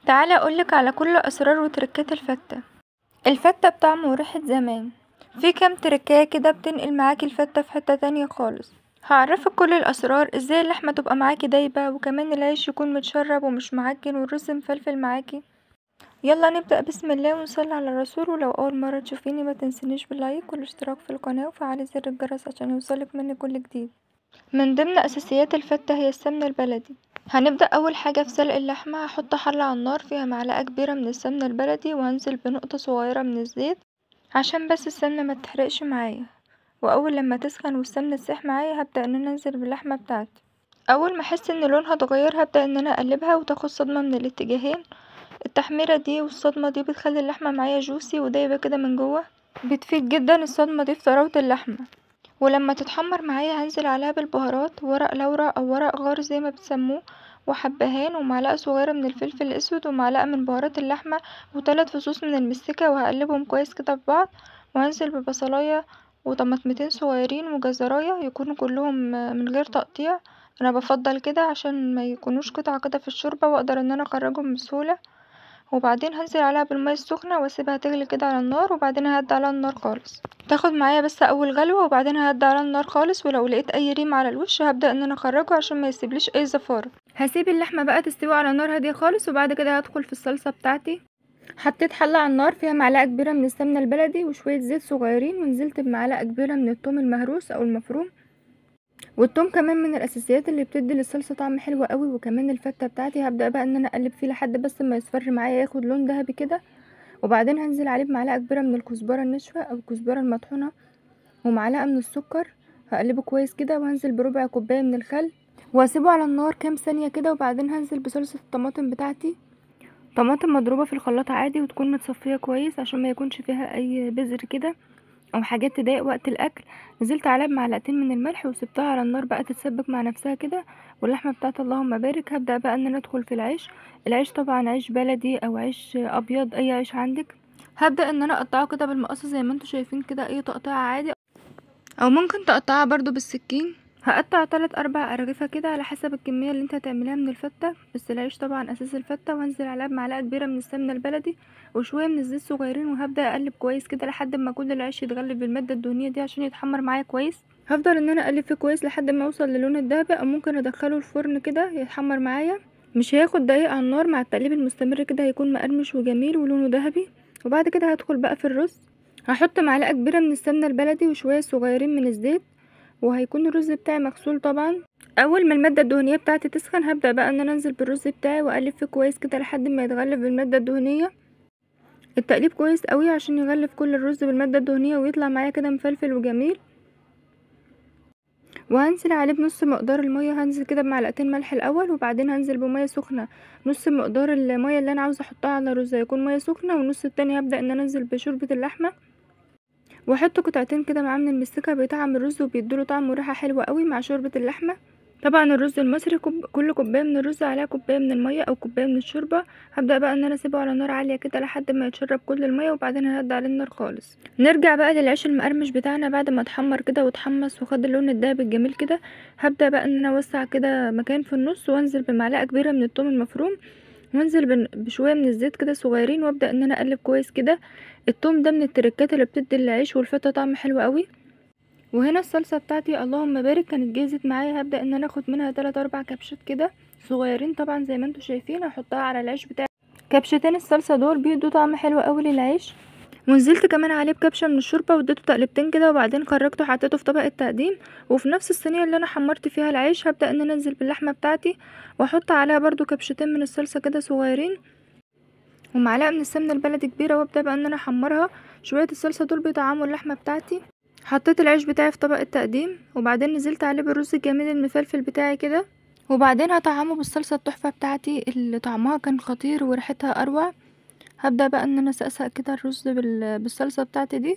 تعالي اقولك على كل اسرار وتركات الفتة بطعم وريحة زمان. في كام تركاية كده بتنقل معاكي الفتة في حتة تانية خالص. هعرفك كل الاسرار، ازاي اللحمة تبقى معاكي دايبة، وكمان العيش يكون متشرب ومش معجن، والرز مفلفل معاكي. يلا نبدأ، بسم الله ونصلي على الرسول. ولو اول مرة تشوفيني ما تنسنيش باللايك والاشتراك في القناة وفعلي زر الجرس عشان يوصلك مني كل جديد. من ضمن اساسيات الفتة هي السمنة البلدي. هنبدأ اول حاجة في سلق اللحمة. هحط حلة على النار فيها معلقة كبيرة من السمنة البلدي، وهنزل بنقطة صغيرة من الزيت عشان بس السمنة ما تحرقش معايا. واول لما تسخن والسمنة تسيح معايا هبدأ ان انا انزل باللحمة بتاعتي. اول ما احس ان لونها اتغير هبدأ ان انا اقلبها وتاخد صدمة من الاتجاهين. التحميرة دي والصدمة دي بتخلي اللحمة معايا جوسي ودايبة كده من جوه. بتفيد جدا الصدمة دي في طراوة اللحمة. ولما تتحمر معايا هنزل عليها بالبهارات، ورق لورا او ورق غار زي ما بتسموه، وحبهان، ومعلقة صغيرة من الفلفل الاسود، ومعلقة من بهارات اللحمة، وثلاث فصوص من المستكة، وهقلبهم كويس كده في بعض. وهنزل ببصلاية وطماطمتين صغيرين وجزراية يكونوا كلهم من غير تقطيع. انا بفضل كده عشان ما يكونوش قطعة كده في الشوربة، واقدر ان انا اخرجهم بسهولة. وبعدين هنزل عليها بالمية السخنة واسيبها تغلي كده على النار، وبعدين ههدي عليها النار خالص. تاخد معايا بس اول غلوة، وبعدين ههدي على النار خالص. ولو لقيت اي ريم على الوش هبدأ ان انا اخرجه عشان ما يسيبليش اي زفارة. هسيب اللحمة بقى تستوي على نار هادية خالص، وبعد كده هدخل في الصلصة بتاعتي. حطيت حلة على النار فيها معلقة كبيرة من السمنة البلدي وشوية زيت صغيرين، ونزلت بمعلقة كبيرة من الثوم المهروس او المفروم. والثوم كمان من الاساسيات اللي بتدي للصلصه طعم حلو قوي. وكمان الفته بتاعتي هبدا بقى ان انا اقلب فيه لحد بس ما يصفر معايا ياخد لون ذهبي كده. وبعدين هنزل عليه بمعلقه كبيره من الكزبره الناشفه او الكزبره المطحونه، ومعلقه من السكر. هقلبه كويس كده، وهنزل بربع كوبايه من الخل، واسيبه على النار كام ثانيه كده. وبعدين هنزل بصلصه الطماطم بتاعتي، طماطم مضروبه في الخلاط عادي وتكون متصفيه كويس عشان ما يكونش فيها اي بذر كده او حاجات تضايق وقت الاكل. نزلت عليها بمعلقتين من الملح وسبتها على النار بقى تتسبك مع نفسها كده. واللحمه بتاعت اللهم بارك. هبدا بقى ان انا ادخل في العيش. العيش طبعا عيش بلدي او عيش ابيض، اي عيش عندك. هبدا ان انا اقطعه كده بالمقص زي ما انتم شايفين كده، اي تقطيع عادي، او ممكن تقطعها برضو بالسكين. هقطع 3 4 ارغفه كده على حسب الكميه اللي انت هتعمليها من الفته. بس العيش طبعا اساس الفته. وهنزل عليها بمعلقه كبيره من السمنه البلدي وشويه من الزيت صغيرين، وهبدا اقلب كويس كده لحد ما كل العيش يتغلف بالماده الدهنيه دي عشان يتحمر معايا كويس. هفضل ان انا اقلب فيه كويس لحد ما اوصل للون الذهبي، او ممكن ادخله الفرن كده يتحمر معايا. مش هياخد دقايق على النار، مع التقليب المستمر كده هيكون مقرمش وجميل ولونه ذهبي. وبعد كده هدخل بقى في الرز. هحط معلقه كبيره من السمنه البلدي وشويه صغيرين من الزيت، وهيكون الرز بتاعي مغسول طبعا. اول ما الماده الدهنيه بتاعتي تسخن هبدا بقى ان انا انزل بالرز بتاعي واقلب فيه كويس كده لحد ما يتغلف بالماده الدهنيه. التقليب كويس قوي عشان يغلف كل الرز بالماده الدهنيه ويطلع معايا كده مفلفل وجميل. وهنزل عليه بنص مقدار الميه. هنزل كده بمعلقتين ملح الاول، وبعدين هنزل بميه سخنه. نص مقدار الميه اللي انا عاوزه احطها على الرز هيكون ميه سخنه، والنص التاني هبدا ان انا انزل بشوربه اللحمه. واحط قطعتين كده معاه من المستكه بيطعم الرز وبيدوله طعم وريحه حلوه قوي مع شوربه اللحمه. طبعا الرز المصري كل كوبايه من الرز عليها كوبايه من الميه او كوبايه من الشوربه. هبدا بقى ان انا اسيبه على نار عاليه كده لحد ما يتشرب كل الميه، وبعدين ههدي عليه النار خالص. نرجع بقى للعيش المقرمش بتاعنا بعد ما اتحمر كده واتحمص وخد اللون الدهبي الجميل كده. هبدا بقى ان انا اوسع كده مكان في النص، وانزل بمعلقه كبيره من الثوم المفروم، وانزل بشويه من الزيت كده صغيرين، وابدا ان انا اقلب كويس كده. الثوم ده من التركات اللي بتدي العيش والفته طعم حلو قوي. وهنا الصلصه بتاعتي اللهم بارك كانت جهزت معايا. هبدا ان انا اخد منها 3 4 كبشات كده صغيرين طبعا زي ما انتم شايفين، هحطها على العيش بتاعي. كبشتين الصلصه دول بيدوا طعم حلو قوي للعيش. ونزلت كمان عليه بكبشه من الشوربه واديته تقلبتين كده، وبعدين خرجته حطيته في طبق التقديم. وفي نفس الصينيه اللي انا حمرت فيها العيش هبدا ان انا انزل باللحمه بتاعتي، واحط عليها برضو كبشتين من الصلصه كده صغيرين، ومعلقه من السمنه البلدي كبيره. وابدا بقى ان انا احمرها. شويه الصلصه دول بيطعموا اللحمه بتاعتي. حطيت العيش بتاعي في طبق التقديم، وبعدين نزلت عليه بالرز الجميل المفلفل بتاعي كده، وبعدين هطعمه بالصلصه التحفه بتاعتي اللي طعمها كان خطير وريحتها اروع. هبدا بقى ان انا اسقسق كده الرز بالصلصه بتاعتي دي،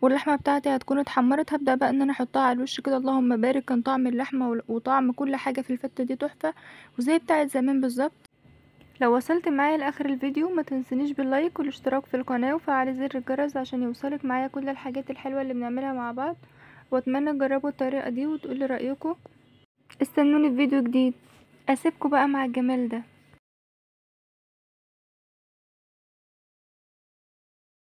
واللحمه بتاعتي هتكون اتحمرت. هبدا بقى ان انا احطها على الوش كده. اللهم بارك، كان طعم اللحمه وطعم كل حاجه في الفته دي تحفه وزي بتاعت زمان بالظبط. لو وصلت معايا لاخر الفيديو ما تنسنيش باللايك والاشتراك في القناه وفعل زر الجرس عشان يوصلك معايا كل الحاجات الحلوه اللي بنعملها مع بعض. واتمنى تجربوا الطريقه دي وتقولي رايكم. استنوني في فيديو جديد. اسيبكم بقى مع الجمال ده.